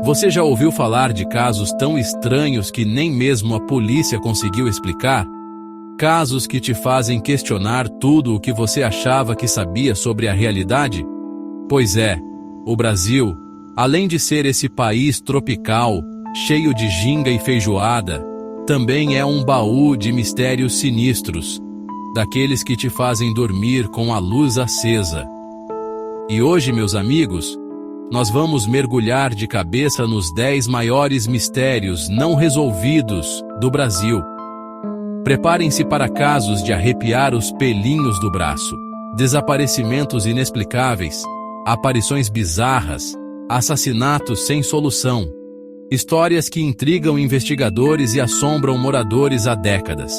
Você já ouviu falar de casos tão estranhos que nem mesmo a polícia conseguiu explicar? Casos que te fazem questionar tudo o que você achava que sabia sobre a realidade? Pois é, o Brasil, além de ser esse país tropical, cheio de ginga e feijoada, também é um baú de mistérios sinistros, daqueles que te fazem dormir com a luz acesa. E hoje, meus amigos, nós vamos mergulhar de cabeça nos 10 maiores mistérios não resolvidos do Brasil. Preparem-se para casos de arrepiar os pelinhos do braço, desaparecimentos inexplicáveis, aparições bizarras, assassinatos sem solução, histórias que intrigam investigadores e assombram moradores há décadas.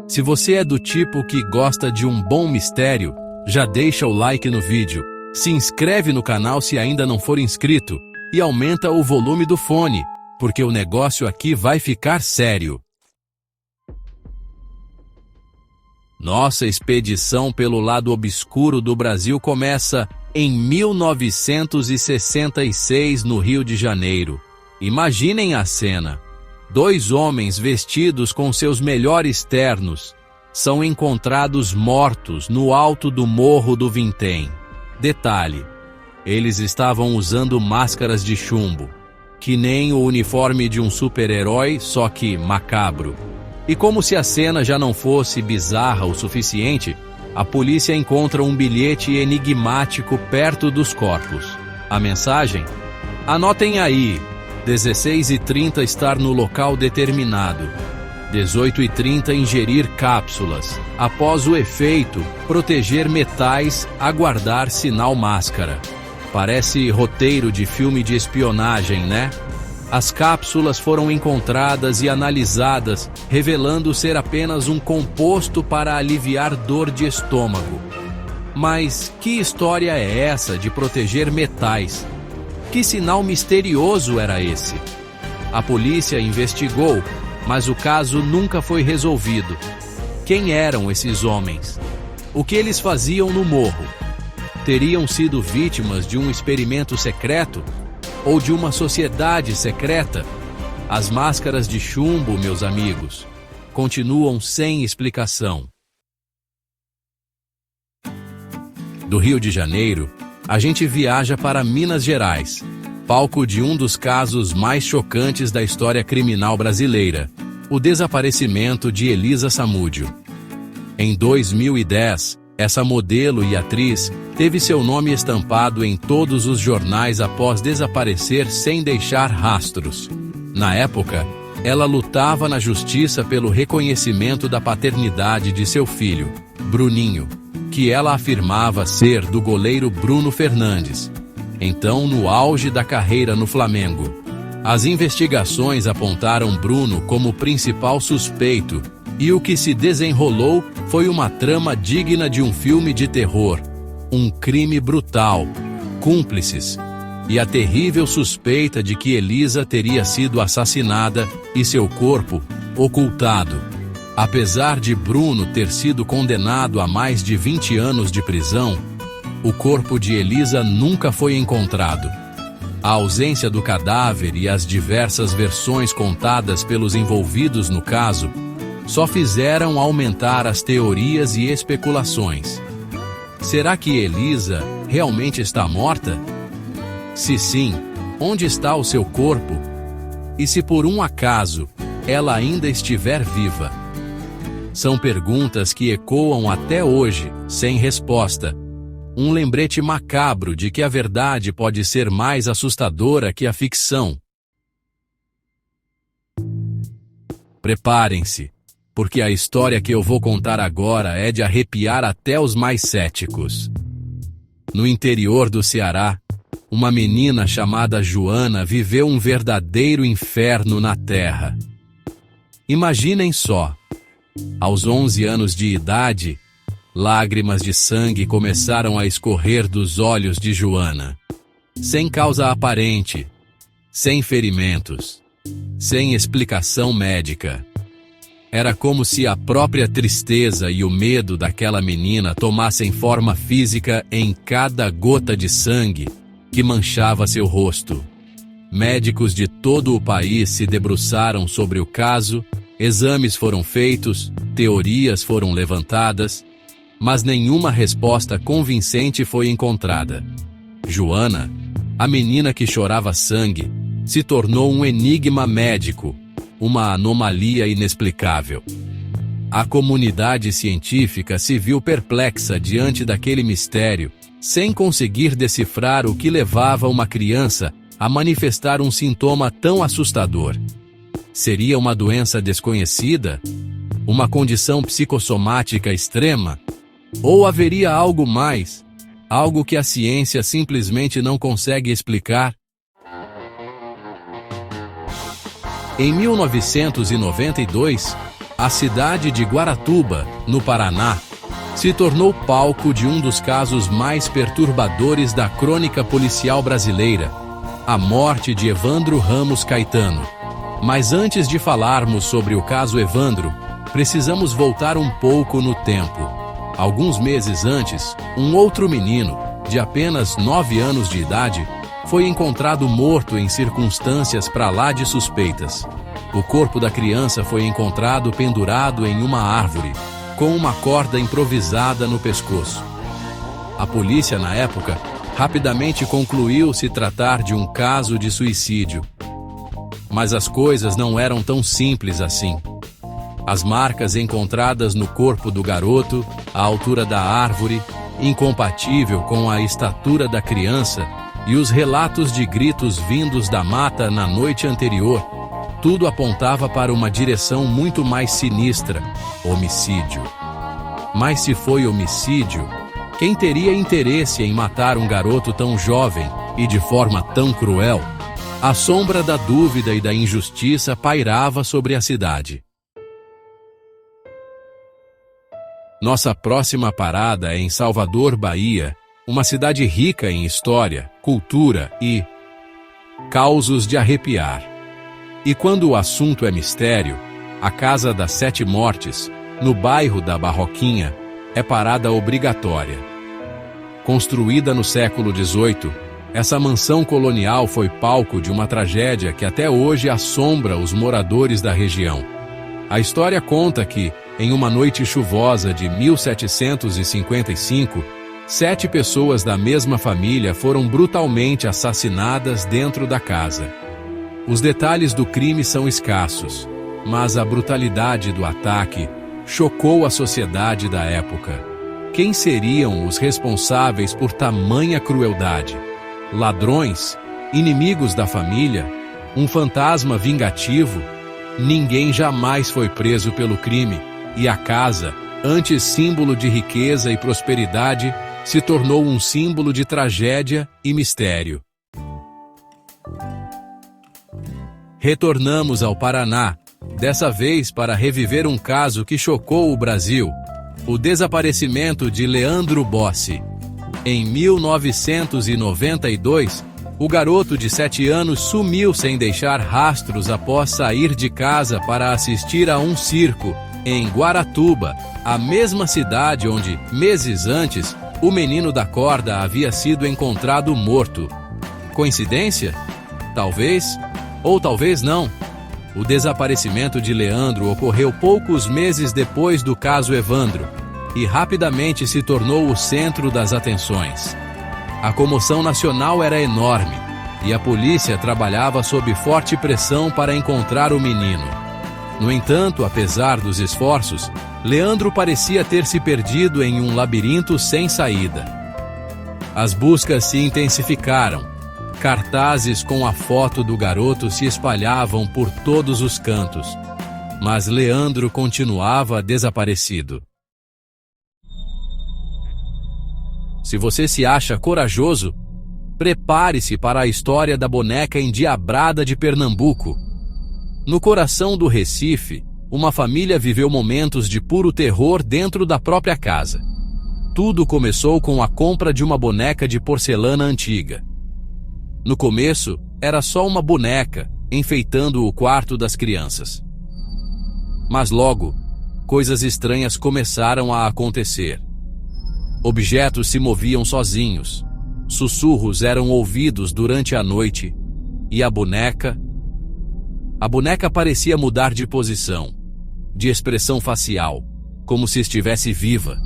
Se você é do tipo que gosta de um bom mistério, já deixa o like no vídeo, se inscreve no canal se ainda não for inscrito e aumenta o volume do fone, porque o negócio aqui vai ficar sério. Nossa expedição pelo lado obscuro do Brasil começa em 1966 no Rio de Janeiro. Imaginem a cena. 2 homens vestidos com seus melhores ternos são encontrados mortos no alto do Morro do Vintém. Detalhe, eles estavam usando máscaras de chumbo, que nem o uniforme de um super-herói, só que macabro. E como se a cena já não fosse bizarra o suficiente, a polícia encontra um bilhete enigmático perto dos corpos. A mensagem? Anotem aí, 16h30 estar no local determinado. 18h30 ingerir cápsulas. Após o efeito, proteger metais, aguardar sinal máscara. Parece roteiro de filme de espionagem, né? As cápsulas foram encontradas e analisadas, revelando ser apenas um composto para aliviar dor de estômago. Mas que história é essa de proteger metais? Que sinal misterioso era esse? A polícia investigou, mas o caso nunca foi resolvido. Quem eram esses homens? O que eles faziam no morro? Teriam sido vítimas de um experimento secreto? Ou de uma sociedade secreta? As máscaras de chumbo, meus amigos, continuam sem explicação. Do Rio de Janeiro, a gente viaja para Minas Gerais, palco de um dos casos mais chocantes da história criminal brasileira, o desaparecimento de Elisa Samúdio. Em 2010, essa modelo e atriz teve seu nome estampado em todos os jornais após desaparecer sem deixar rastros. Na época, ela lutava na justiça pelo reconhecimento da paternidade de seu filho, Bruninho, que ela afirmava ser do goleiro Bruno Fernandes, então no auge da carreira no Flamengo. As investigações apontaram Bruno como principal suspeito, e o que se desenrolou foi uma trama digna de um filme de terror, um crime brutal, cúmplices, e a terrível suspeita de que Elisa teria sido assassinada e seu corpo ocultado. Apesar de Bruno ter sido condenado a mais de 20 anos de prisão, o corpo de Elisa nunca foi encontrado. A ausência do cadáver e as diversas versões contadas pelos envolvidos no caso só fizeram aumentar as teorias e especulações. Será que Elisa realmente está morta? Se sim, onde está o seu corpo? E se por um acaso ela ainda estiver viva? São perguntas que ecoam até hoje, sem resposta. Um lembrete macabro de que a verdade pode ser mais assustadora que a ficção. Preparem-se, porque a história que eu vou contar agora é de arrepiar até os mais céticos. No interior do Ceará, uma menina chamada Joana viveu um verdadeiro inferno na terra. Imaginem só, aos 11 anos de idade, lágrimas de sangue começaram a escorrer dos olhos de Joana. Sem causa aparente, sem ferimentos, sem explicação médica. Era como se a própria tristeza e o medo daquela menina tomassem forma física em cada gota de sangue que manchava seu rosto. Médicos de todo o país se debruçaram sobre o caso, exames foram feitos, teorias foram levantadas, mas nenhuma resposta convincente foi encontrada. Joana, a menina que chorava sangue, se tornou um enigma médico, uma anomalia inexplicável. A comunidade científica se viu perplexa diante daquele mistério, sem conseguir decifrar o que levava uma criança a manifestar um sintoma tão assustador. Seria uma doença desconhecida? Uma condição psicossomática extrema? Ou haveria algo mais? Algo que a ciência simplesmente não consegue explicar? Em 1992, a cidade de Guaratuba, no Paraná, se tornou palco de um dos casos mais perturbadores da crônica policial brasileira, a morte de Evandro Ramos Caetano. Mas antes de falarmos sobre o caso Evandro, precisamos voltar um pouco no tempo. Alguns meses antes, um outro menino, de apenas 9 anos de idade, foi encontrado morto em circunstâncias para lá de suspeitas. O corpo da criança foi encontrado pendurado em uma árvore, com uma corda improvisada no pescoço. A polícia, na época, rapidamente concluiu se tratar de um caso de suicídio. Mas as coisas não eram tão simples assim. As marcas encontradas no corpo do garoto, a altura da árvore, incompatível com a estatura da criança, e os relatos de gritos vindos da mata na noite anterior, tudo apontava para uma direção muito mais sinistra: homicídio. Mas se foi homicídio, quem teria interesse em matar um garoto tão jovem e de forma tão cruel? A sombra da dúvida e da injustiça pairava sobre a cidade. Nossa próxima parada é em Salvador, Bahia, uma cidade rica em história, cultura e causos de arrepiar. E quando o assunto é mistério, a Casa das 7 Mortes, no bairro da Barroquinha, é parada obrigatória. Construída no século XVIII, essa mansão colonial foi palco de uma tragédia que até hoje assombra os moradores da região. A história conta que, em uma noite chuvosa de 1755, 7 pessoas da mesma família foram brutalmente assassinadas dentro da casa. Os detalhes do crime são escassos, mas a brutalidade do ataque chocou a sociedade da época. Quem seriam os responsáveis por tamanha crueldade? Ladrões? Inimigos da família? Um fantasma vingativo? Ninguém jamais foi preso pelo crime, e a casa, antes símbolo de riqueza e prosperidade, se tornou um símbolo de tragédia e mistério. Retornamos ao Paraná, dessa vez para reviver um caso que chocou o Brasil: o desaparecimento de Leandro Bossi. Em 1992, o garoto de 7 anos sumiu sem deixar rastros após sair de casa para assistir a um circo, em Guaratuba, a mesma cidade onde, meses antes, o menino da corda havia sido encontrado morto. Coincidência? Talvez, ou talvez não. O desaparecimento de Leandro ocorreu poucos meses depois do caso Evandro e rapidamente se tornou o centro das atenções. A comoção nacional era enorme e a polícia trabalhava sob forte pressão para encontrar o menino. No entanto, apesar dos esforços, Leandro parecia ter se perdido em um labirinto sem saída. As buscas se intensificaram. Cartazes com a foto do garoto se espalhavam por todos os cantos, mas Leandro continuava desaparecido. Se você se acha corajoso, prepare-se para a história da boneca endiabrada de Pernambuco. No coração do Recife, uma família viveu momentos de puro terror dentro da própria casa. Tudo começou com a compra de uma boneca de porcelana antiga. No começo, era só uma boneca, enfeitando o quarto das crianças. Mas logo, coisas estranhas começaram a acontecer. Objetos se moviam sozinhos, sussurros eram ouvidos durante a noite, E a boneca? A boneca parecia mudar de posição, de expressão facial, como se estivesse viva.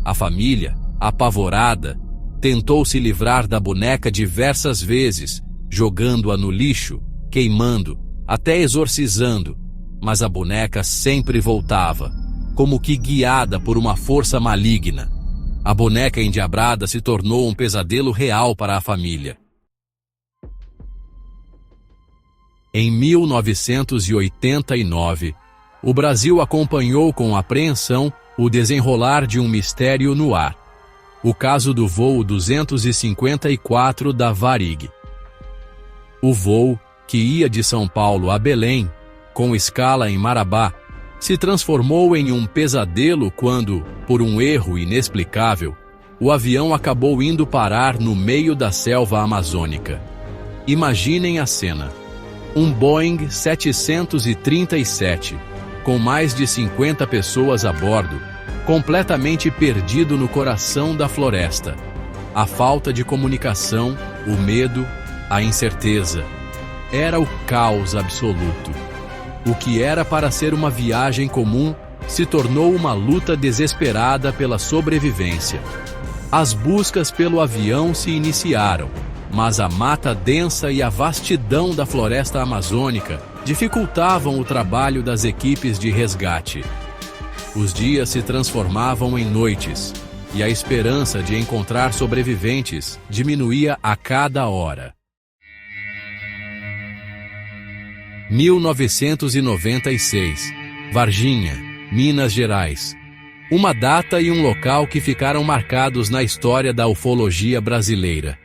A família, apavorada, tentou se livrar da boneca diversas vezes, jogando-a no lixo, queimando, até exorcizando, mas a boneca sempre voltava, como que guiada por uma força maligna. A boneca endiabrada se tornou um pesadelo real para a família. Em 1989, o Brasil acompanhou com apreensão o desenrolar de um mistério no ar. O caso do voo 254 da Varig. O voo, que ia de São Paulo a Belém, com escala em Marabá, se transformou em um pesadelo quando, por um erro inexplicável, o avião acabou indo parar no meio da selva amazônica. Imaginem a cena. Um Boeing 737, com mais de 50 pessoas a bordo, completamente perdido no coração da floresta. A falta de comunicação, o medo, a incerteza. Era o caos absoluto. O que era para ser uma viagem comum se tornou uma luta desesperada pela sobrevivência. As buscas pelo avião se iniciaram, mas a mata densa e a vastidão da floresta amazônica dificultavam o trabalho das equipes de resgate. Os dias se transformavam em noites, e a esperança de encontrar sobreviventes diminuía a cada hora. 1996, Varginha, Minas Gerais. Uma data e um local que ficaram marcados na história da ufologia brasileira.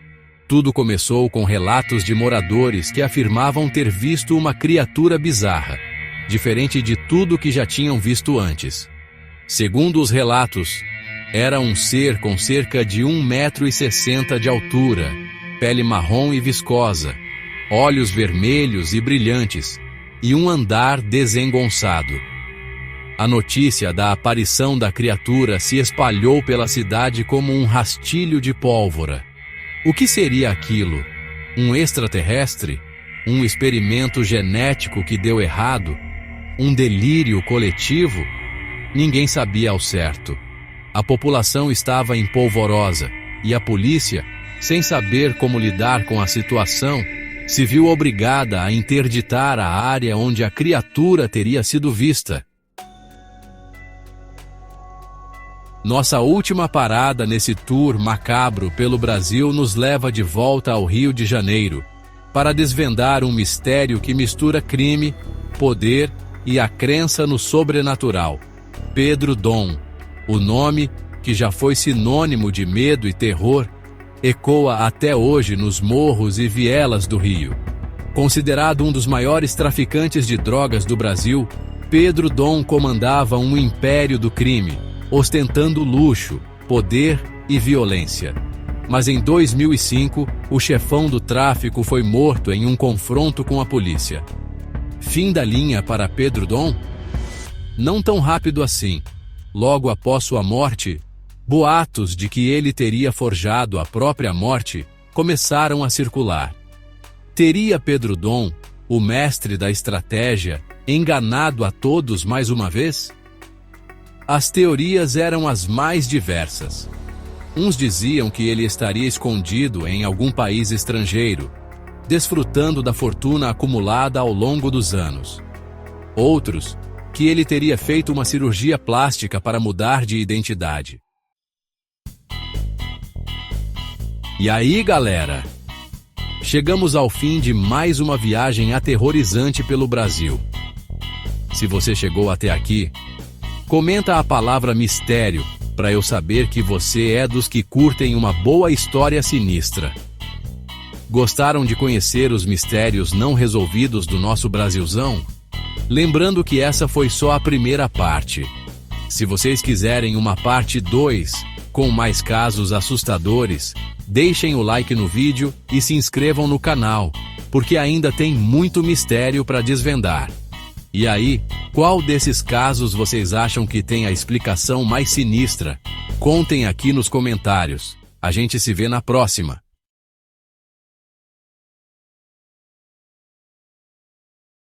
Tudo começou com relatos de moradores que afirmavam ter visto uma criatura bizarra, diferente de tudo que já tinham visto antes. Segundo os relatos, era um ser com cerca de 1,60 m de altura, pele marrom e viscosa, olhos vermelhos e brilhantes, e um andar desengonçado. A notícia da aparição da criatura se espalhou pela cidade como um rastilho de pólvora. O que seria aquilo? Um extraterrestre? Um experimento genético que deu errado? Um delírio coletivo? Ninguém sabia ao certo. A população estava em polvorosa, e a polícia, sem saber como lidar com a situação, se viu obrigada a interditar a área onde a criatura teria sido vista. Nossa última parada nesse tour macabro pelo Brasil nos leva de volta ao Rio de Janeiro, para desvendar um mistério que mistura crime, poder e a crença no sobrenatural. Pedro Dom, o nome, que já foi sinônimo de medo e terror, ecoa até hoje nos morros e vielas do Rio. Considerado um dos maiores traficantes de drogas do Brasil, Pedro Dom comandava um império do crime, ostentando luxo, poder e violência. Mas em 2005, o chefão do tráfico foi morto em um confronto com a polícia. Fim da linha para Pedro Dom? Não tão rápido assim. Logo após sua morte, boatos de que ele teria forjado a própria morte começaram a circular. Teria Pedro Dom, o mestre da estratégia, enganado a todos mais uma vez? As teorias eram as mais diversas. Uns diziam que ele estaria escondido em algum país estrangeiro, desfrutando da fortuna acumulada ao longo dos anos. Outros, que ele teria feito uma cirurgia plástica para mudar de identidade. E aí, galera? Chegamos ao fim de mais uma viagem aterrorizante pelo Brasil. Se você chegou até aqui, comenta a palavra mistério, para eu saber que você é dos que curtem uma boa história sinistra. Gostaram de conhecer os mistérios não resolvidos do nosso Brasilzão? Lembrando que essa foi só a primeira parte. Se vocês quiserem uma parte 2, com mais casos assustadores, deixem o like no vídeo e se inscrevam no canal, porque ainda tem muito mistério para desvendar. E aí, qual desses casos vocês acham que tem a explicação mais sinistra? Contem aqui nos comentários. A gente se vê na próxima.